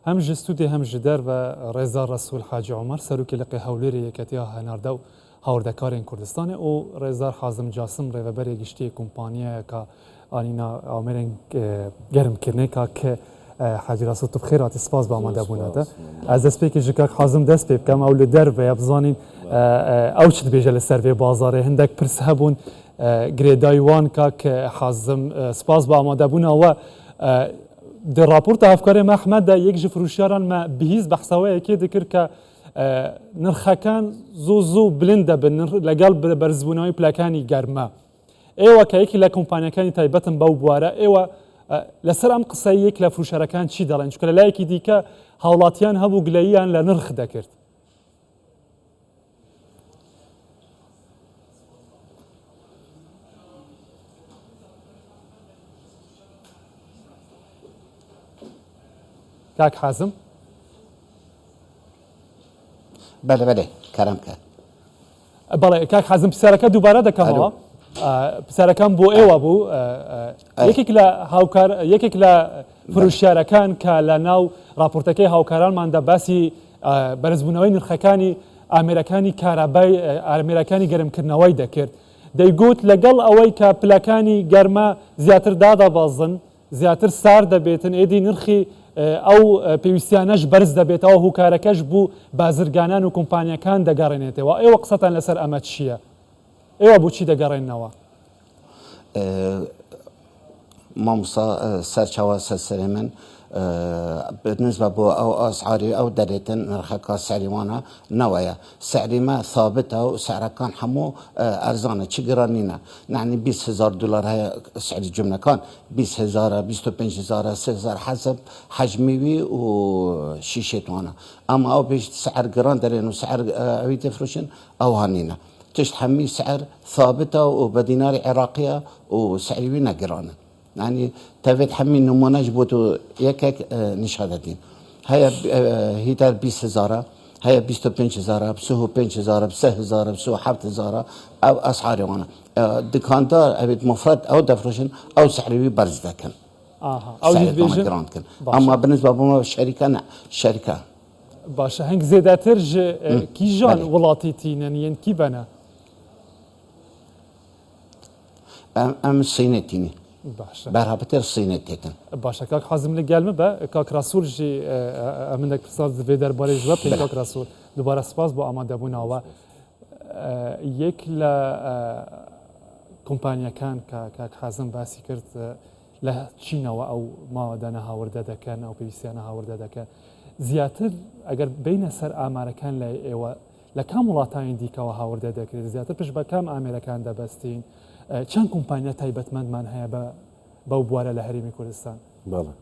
هم جستودی هم جدر و رضا رسول حاج عمر سروکی لقی هولری کتیا هنرده و هوردکارین کردستان او رضا حازم جاسم ریوبری گشتی کمپانیه که آنینا آمرین گرم کرنه که حاج رسول تو بخیرات سپاس با آمده بونده از دست پیک جکاک حازم دست پیک کم اول در و یبزانین اوچت بیجل سروی بازاره هندک پرس هبون گریدایوان که حازم سپاس با آمده بونه و در راپورت افکار محمد یک جفروشیاران ما بهیز بحثوای که ذکر که نرخکان زو بلنده به لگال برزبونای پلاکانی گرمه ایوه که یکی لکمپانیکانی تایبتن باو بواره ایوه لسر ام قصه یک لفروشارکان چی دارن چون که لایکی دیکه حالاتیان هبو گلاییان لنرخ دکرد کاک حازم بله کارم کرد بله کاک حازم پسرکه دوباره دکمه پسرکان بو ایوه بو یکیک لا فروشیارکان که لناو راپورتکی هاوکاران من باسی برزبونوی نرخکانی امریکانی کارابای امریکانی گرم کرنوی دکرد دیگوت لگل اوی که پلاکانی گرما زیاتر دادا بازن زیاتر سار دبیتن ایدی نرخی او پیوستیانش برز دبیت او هوکارکش بو بازرگانان و کمپانیاکان دگرینیته و ایوه قصتان لسر امت چیه ایوه بو چی دگریننوا مامسا سرچاوا سرمن بالنسبة بو أو أسعاري أو دريتن نرخك سعري وانا نوايا سعري ما ثابتة وسعره كان حمو أرزانة شجرانينا يعني 20,000 دولار هي سعر الجملة كان 20,000 25,000 6,000 حسب حجمي وشيشة وانا أما أو بيش سعر جران درين وسعر عويد فروشن أو هانينا تشتحمي سعر ثابتة وبدينار عراقية وسعري وينا جرانه يعني تفيد حمي نمونج بوتو يكك نشهدتين هي دار 20,000 هي 25,000 بسوه 5,000 بسه 7,000 7,000 او اسعاري وانا دكاندار ابيت مفرد او دفرشن او سعري برز دكن او جراند كن اما بالنسبه بما الشركه الشركه باشا هنگ زيادتر كي جان ولاتيتين يعني كي بنا الصينيتيني باشا برابطه الصينية تيتن باشا كاك حازم لي قال مبا كاك رسول جي منك بساز في درباري جواب كاك رسول دوباره سپاس با آماده بونا و یک لا کمپانیا کان کاک حازم باسی کرد له چینا و او ما دانا هاورده دکن او پیوستیانا هاورده دکن زیاتر اگر بین سر آمارکان لا ایوه لکام ولاتاین دیکا و هاورده دکرد زیاتر پش با کام آمریکان دبستین چند کمپانیا تایبەتمەند من هەیە بەو بوارە لە هەرێمی کوردستان بەڵێ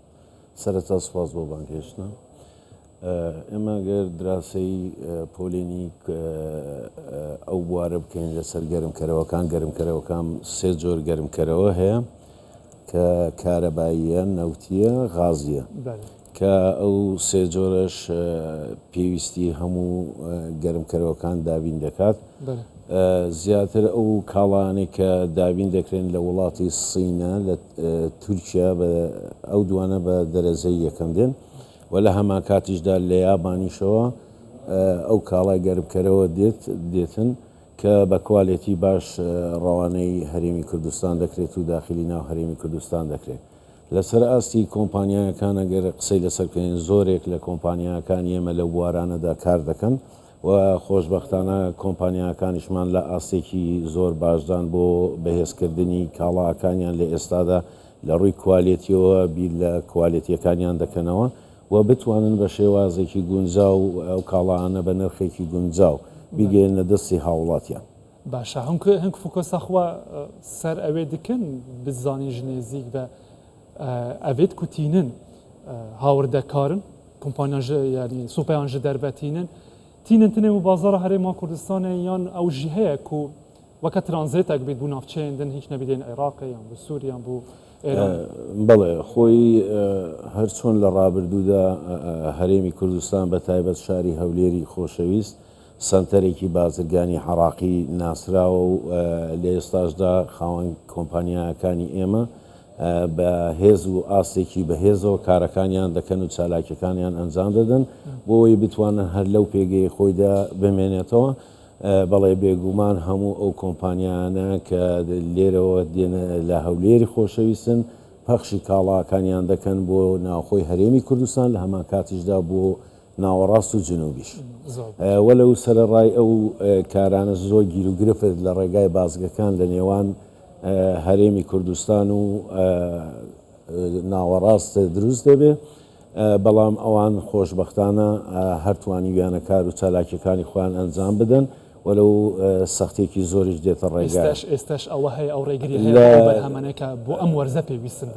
سەرەتا سوپاس بۆ بانگهێشتنە ئێمە گەر دراسەی پۆلێنی ئەو بوارە بکەین لەسەر گەرمکەرەوەکان گەرمکەرەوەکان سێ جۆر گەرمکەرەوە هەیە کە کارەباییە نەوتیە غازیە کە ئەو سێ جۆرەش پێویستی هەموو گەرمکەرەوەکان دابین دەکات زیاتر ئەو کاڵانێک کە دابین دەکرێن لە وڵاتی سینە لە تورکیا ئەو دوانە بە دەرەزەی یەکەم دێن و لە هەمان کاتیشدا لە یابانیشەوە ئەو کاڵای گەرمکەرەوە دێتن کە بە کوالێتی باش ڕەوانەی هەرێمی کوردستان دەکرێت و داخلی ناو هەرێمی کوردستان دەکرێت لەسەر ئاستی کۆمپانیایەکان ئەگەر قسەی لەسەر بکەین زۆرێک لە کۆمپانیاکان ئێمە لەو بوارانەدا کار دەکەن و خۆشبەختانە کۆمپانیاکانیشمان لە ئاستێکی زۆر باشدان بۆ بەهێزکردنی کاڵاکانیان لە ئێستادا لە ڕووی کوالێتیەوە بیر لە کوالێتیەکانیان دەکەنەوە و بتوانن بە شێوازێکی گونجاو ئەو کاڵانە بە نرخێکی گونجاو بیگەێنە دەستی هاوڵاتیان باشە هەنگ فۆکۆسەخوا سەر ئەوێ دکن بزانی ژنێزیک بە ئەوێت کوتینن هاوردەکارن کۆمپانیا ینی سوپەیان ژە دەربەتینن تینن تنێ و بازارە هەرێما کوردستانە یان ئەو ژی هەیە و وەکە ترانزیتێک بیت بوو ناوچەیەندن هیچ نەبیدێن عێراقی یان بۆ سووریان بوو بەڵێ خۆی هەرچۆن لە ڕابردوودا هەرێمی کوردستان بە تایبەت شاری هەولێری خۆشەویست سنتەرێکی بازرگانی عێراقی ناسراوە و لە ئێستاشدا خاوەن کۆمپانیاکانی ئێمە بە هێز و ئاستێکی بەهێزەوە کارەکانیان دەکەن و چالاکیەکانیان ئەنجام دەدەن بۆەوەی بتوانن هەر لەو پێگەی خۆیدا بمێنێتەوە. بەڵێ بێگومان هەموو ئەو کۆمپانیانە کە لێرەوە دێنە لە هەولێری خۆشەویستن پەخشی کاڵاکانیان دەکەن بۆ ناوخۆی هەرێمی کوردستان لە هەمان کاتیشدا بۆ ناوەڕاست و جنوبیش. وەلەو سەرەڕای ئەو کارانە زۆر گیر و گرفت لە ڕێگای بازگەکان لە نێوان هەرێمی کوردستان و ناوەڕاست دروست دەبێ، بەڵام ئەوان خۆشببختانە هەرتوانی ویانە کار و چالاکیەکانی خۆیان ئەنجام بدەن وەلەو سەختێکی زۆریش دێتە ڕێگای. ئێستاش ئەوە هەیە ئەو ڕێگری هەمانەکە بۆ ئەم وەرزە پێویستن.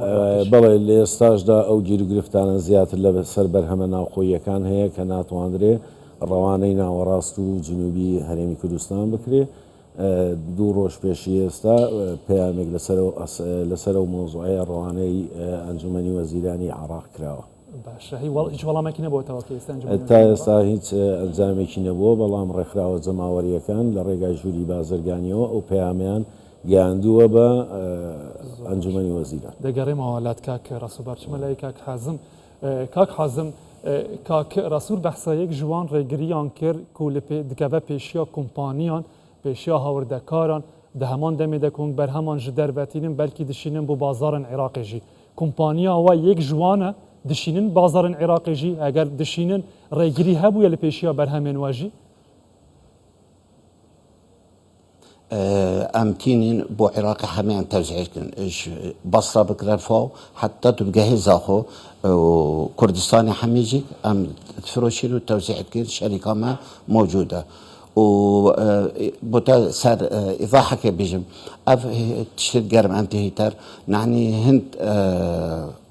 بەڵێ لە ئێستاشدا ئەو گیر و گرفتانە زیاتر لە سەر بەرهەمە ناوخۆیەکان هەیە کە ناتوانرێ ڕەوانەی ناوەڕاست و جنوبی هەرێمی کوردستان بکرێ. دوو ڕۆژ پێشی ئێستا پەیامێک لەسەر ئەو مۆزوعەیە ڕەوانەی ئەنجومەنی وەزیرانی عێراق کراوە. باشە هیچ وەڵامێکی نەبووەتەوە کە تا ئێستا هیچ ئەنجامێکی نەبووە، بەڵام ڕێکخراوە جەماوەریەکان لە ڕێگای ژووری بازرگانیەوە ئەو پەیامیان گەیاندووە بە ئەنجومەنی وەزیران. دەگەڕێمەوە لات کاک ڕەسوول چمە لای کاک حازم. کاک حازم کاک ڕەسوول بەحسایەک جوان ڕێگریان کرد و لە دکەبە پێشیا کۆمپانیان پێشیا هاوردەکاران دە هەمان دەمێ دەکۆن بەرهەمان ji دەربەتینن بەلکی دشینن بۆ بازارن عێراقیژی کۆمپانیا وا یەک جوانە دشینن بازارن عێراقیژی ئەگەر دشینن ڕێگری هەبووە لە پێشیا بەرهەمێن واژی ئەمتینین بۆ عێراقی هەمیان تەوزیعکردن بەسرا بکرەرفاو حتا تو بگەهێزاخۆ کوردستانی هەمیجی ئەم فرۆشین و تەوزیعکرد شەریکامە موجودە. وبوتا سر إضاحة كبيجم أف تشتد جرم أنت هيتر يعني هند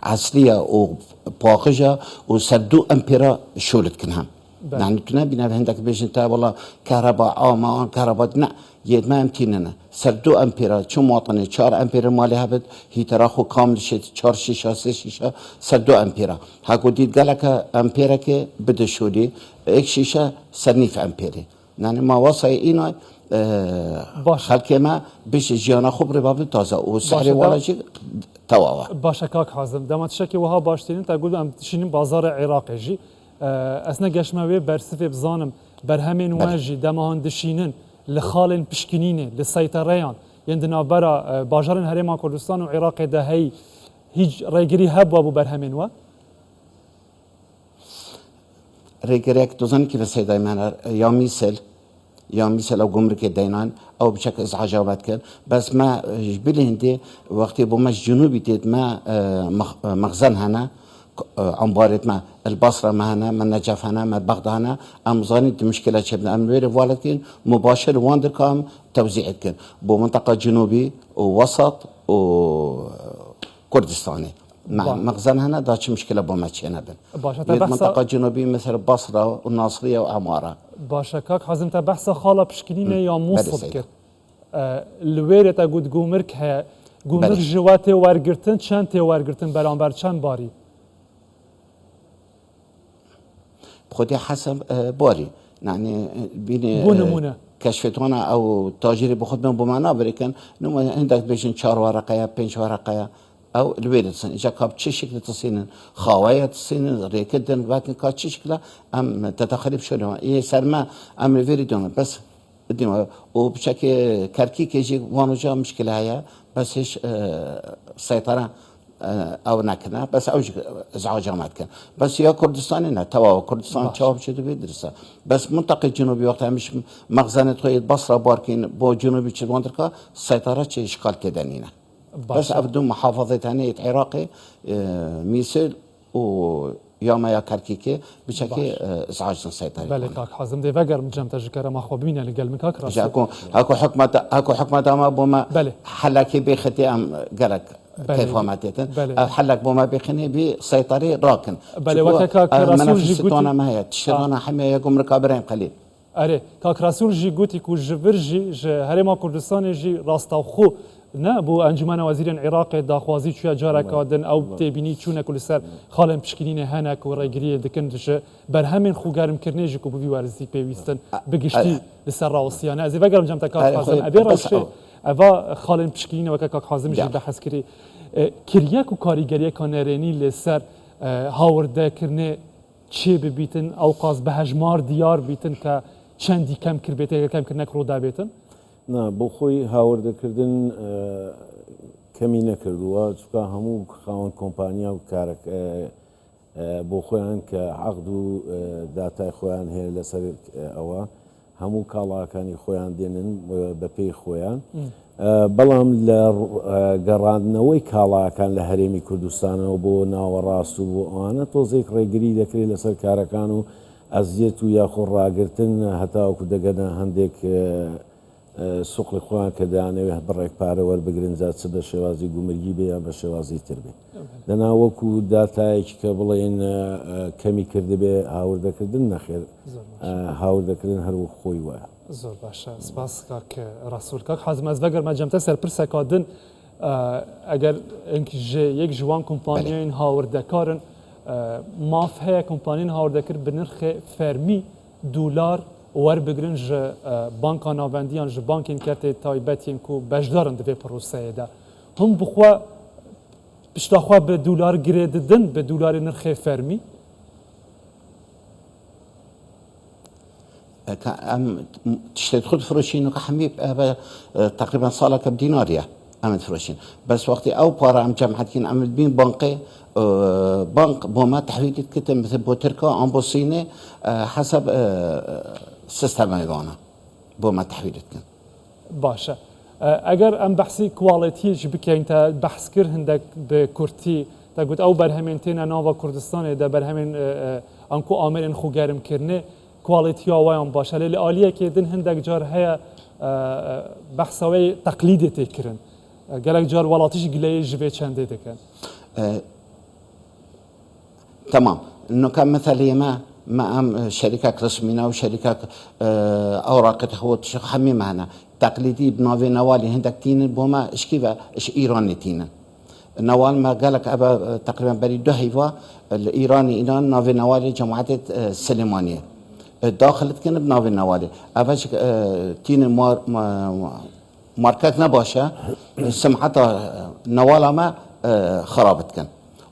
عسلية وباقجة وسردو أمبيرا شولت كنهم يعني تنبينا هندك بيجن تا والله كهرباء ما كهرباء نا يد ما أمتيننا سردو أمبيرا شو مواطنة 4 أمبيرا مالي هبد هيتر أخو كامل شيء 4 شيشة 6 شيشة سردو أمبيرا هاكو ديت قالك أمبيرا كي بده شولي إك شيشة سرنيف أمبيري يعني ما وصل إينا خلك ما بيش جيانا خوب ربابي تازه وسعري ولا شيء تواوا. باشا كاك حازم دامت شكي وها باشتين تقول أم تشينين بازار عراقي جي أثناء جشموي برسفي بزانم برهمين واجي دمهان دشينن لخالن بشكنينه للسيطريان يندنا برا باجارن هريما كردستان وعراق ده هي هيج ريجري هب وابو برهمين وا ريجريك دوزان كيف سيداي مانا يا مثل أو جمرك دينان أو بشكل إزعاجات كان بس ما جبله هندي وقت بومش جنوبي تيت ما مخزن هنا عمبارت ما البصرة ما هنا ما النجف هنا ما بغداد هنا أمزاني مشكلة شبنا أمرير والدكين مباشر واندر كام توزيع كان بمنطقة جنوبي ووسط وكردستاني مع مخزن هنا داش مشكلة بومش هنا بن منطقة جنوبية مثل البصرة والناصرية وعمارة. باشا كاك حازم تا بحثا خالا بشكلينه يا موصل كر الويرة تقول جومرك ها جومرك جواتي وارجرتن شانتي وارجرتن برانبر شان باري بخدي حسب باري يعني بين بونمونه كشفتونا او تاجري بخد من بمعنى بريكن نو عندك بيجن 4 ورقه 5 ورقه او الويرد سن اجا كاب تشي شكل تصينن خوايه تصينن ريكدن لكن كا تشي شكله ام تتخرب شنو اي سرما ام فيريدون بس ديما وبشكل كركيك يجي وانوجا مشكله هي بس ايش سيطره او نكنا بس اوج ازعاجات كان بس يا كردستان هنا توا كردستان شباب شدو بيدرسه بس منطقه جنوبي وقتها مش مخزن تويد بصره باركين بو جنوبي تشوندركا سيطره اشغال كدنينا بس أبدو محافظة هنية عراقي ميسل وياما يا كركيكي بشكل إزعاج سيطرة. بله كاك حازم دي فقر مجمع تجكر ما خو بمين اللي قال من كاك راس. هاكو حكمة ما بوما حلكي بختي أم قالك كيف ما تيتن حلك بوما بخني بسيطرة راكن. بله وكاك رسول جيكوتي ما هي تشتغلنا حمية يقوم ركابرين قليل. أري كاك رسول جيكوتي كو جفرجي هرما كردستان جي راستاو خو نه بو انجمن وزیران عراق داخوازی چیا جارا کادن او تبینی چونه کل سر خالم پشکلین هنک و رایگری دکندش بر همین خوگرم کرنیج کو بوی ورزی پیوستن بگشتی لسر راوسیانه از وگرم جمع تکاک حازم ابی راشه اوا خالم پشکلین و کاک حازم جی بحث کری کریەک و کاریگەریەکان نێرێنی لێسەر هاوردەکردنێ چێ ببیتن ئەو قاس بە هەژمار دیار بیتن کە چەندی کەم کرد بێت کەمکردنەک ڕوودا بێتن؟ نا بۆ خۆی هاوردەکردن کەمی نەکردووە چکە هەموو خاوەن کۆمپانیا و کارەکە بۆ خۆیان کە عەقد و داتای خۆیان هەیە لەسەر ئەوە هەموو کاڵاکانی خۆیان دێنن بە پێی خۆیان بەڵام لە گەڕاندنەوەی کاڵاکان لە هەرێمی کوردستانەوە بۆ ناوەڕاست و بۆ ئەوانە تۆزێک ڕێگری دەکرێت لەسەر کارەکان و ئەزیەت و یاخۆ ڕاگرتن هەتاوەکو دەگەنە هەندێک سوقلی خۆیان کە دەیانەوێت بڕێک پارە وەربگرن جا چ بە شێوازی گومرگی بێ یان بە شێوازی تر بێ لەناوەکو داتایەکی کە بڵێن کەمی کردبێ هاوردەکردن نەخێر هاوردەکردن هەروە خۆی وایە. زۆر باشە سپاس کاک ڕەسوول کاک حەزم ئەس بەگەر مەجەمتە سەر پرسەکادن ئەگەر یەک ژوان کۆمپانیایان هاوردەکارن ماف هەیە کۆمپانیان هاوردەکرد بە نرخێ فەرمی دولار وەربگرن ji banka navendiyan ji bankên kertê taybetiyên ku beşdarin divê proseyê de hûn bixwe piştaxwe bi dolar girê didin bi dolarê nirxê fermî ام تشتري تدخل فروشين وكحميب تقريبا صالك بديناريا ام تفروشين بس وقتي او بارا ام جمعت كين ام بين بنقي بنك بوما تحويل كتم مثل بوتركا ام بوصيني حسب سيستم ايغانا بوما تحويل كن باشە ئەگەر ئەم بەحسی کوواڵەتیش بکەین تا بەحس کرد هەندێک بە کورتی دەگوت ئەو بەرهەمێنتێنە ناوە کوردستانێدا بەرهەمێن ئەنکو ئامێرێن خوگەرمکردنێ کوواڵێتی ئاوایان باشە لێ لە ئالیەکێدن هەندێک جار هەیە بەحسەوەی تەقلیدێ تێکردن گەلێک جار وڵاتیش گلەیە ژبێ چەندێ دەکەن تمام انه كان مثلا ما ام شركه رسمينا وشركه اوراق تخوت حمي معنا تقليدي بنوفي نوالي هندك تين بوما اشكيفا اش ايراني تين نوال ما قالك ابا تقريبا بري دهيفا الايراني ايران نوفي نوالي جماعه السليمانيه داخلت كان بنوفي نوالي اباش تين ماركات نباشا سمعتها نوالا ما خرابت كان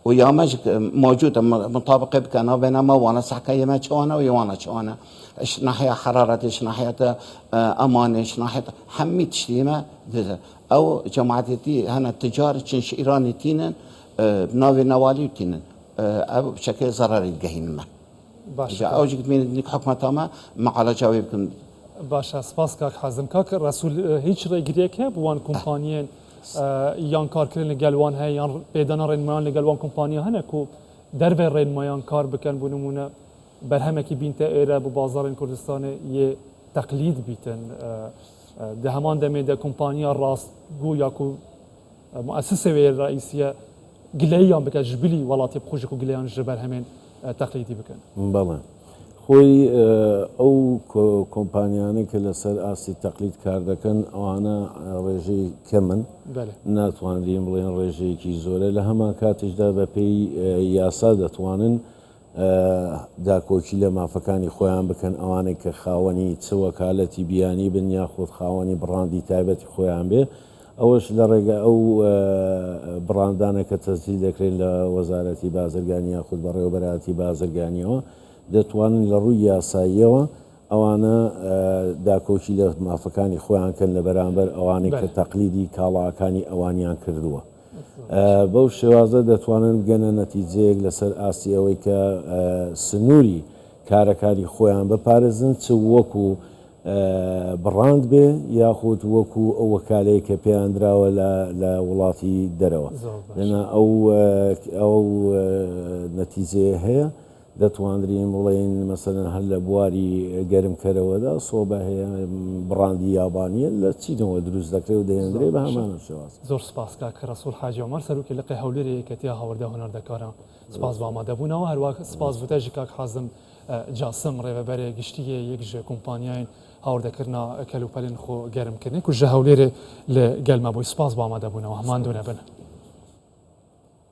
ويا ماج موجودة مطابقة بكنا بينما وانا صحكا يما شوانا ويوانا شوانا ايش ناحية حرارة ايش ناحية امان ايش ناحية حمي تشتيمة او جماعتي هنا التجارة تشنش ايراني تينن بناوي نوالي تينن او بشكل ضرري الجهين ما باشا او جيت من حكمة تاما مع على جواب يمكن باشا سپاس کاک حەزم کاک ڕەسوول هیچ ڕێگریەک هەیە بوان کۆمپانیên یان کارکردن لەگەل وان هەیە یان پێدانا ڕێنمایان لەگەل وان کۆمپانیا هەنە و دەربێ ڕێنمایان کار بکەن بۆ نمونە بەرهەمێکی بینتە ئێرە بۆ بازارên کوردستانê yê teqlîd bîtin di heman demê de kompanya rastgû ya ku muessesê wê reîsiye gileyiyan bike ji bilî welatê bixwe ji ku gileyan ji berhemên teqlîdî bikin بەڵێ خۆی ئەو کۆمپانیانە کە لەسەر ئاسی تەقلید کار دەکەن ئەوانە ڕێژەی کەمن ناتوانریم بڵێن ڕێژەیەکی زۆرە لە هەمان کاتیشدا بە پێی یاسا دەتوانن داکۆکی لە مافەکانی خۆیان بکەن ئەوانێک کە خاوەنی چ وەکالەتی بیانی بن یاخود خاوەنی بڕاندی تایبەتی خۆیان بێ ئەوەش لە ڕێگە ئەو بڕاندانە کە تەسجیل دەکرێن لە وەزارەتی بازرگانی یاخود بەڕێوەبەراتی بازرگانیەوە دەتوانن لە ڕووی یاساییەوە ئەوانە داکۆکی لە مافەکانی خۆیان کەن لە بەرامبەر ئەوانەی کە تەقلیدی کاڵاکانی ئەوانیان کردووە بەو شێوازە دەتوانن بگەنە نەتیجەیەک لەسەر ئاستی ئەوەی کە سنووری کارەکانی خۆیان بپارێزن چ وەکو بڕاند بێ یاخود وەکو ئەو وەکالەیە کە پێیاندراوە لە وڵاتی دەرەوە لەنا ئەو نەتیجەیە هەیە دەتوانرین بڵێن مەسەرەن هەر لە بواری گەرمکەرەوەدا سۆبە هەیە بڕاندی یابانیە لە چینەوە دروست دەکرێت و دەهێنرێ بە هەمانە شێواز زۆر سپاس کاک ڕەسوول حاجی عومەر سەرۆکی لقی هەولێری یەکەتیە هاوردە هونەردەکاران سپاس بە ئامادەبوونەوە هەروە سپاس بوتەژی کاک حازم جاسم ڕێوەبەرێ گشتیە یەک ژە کۆمپانیایان هاوردەکردنا کەلوپەلین خۆ گەرمکردنی کو ژە هەولێرێ لە گەلمە بۆی سپاس بە ئامادەبوونەوە هەمان دوو نەبن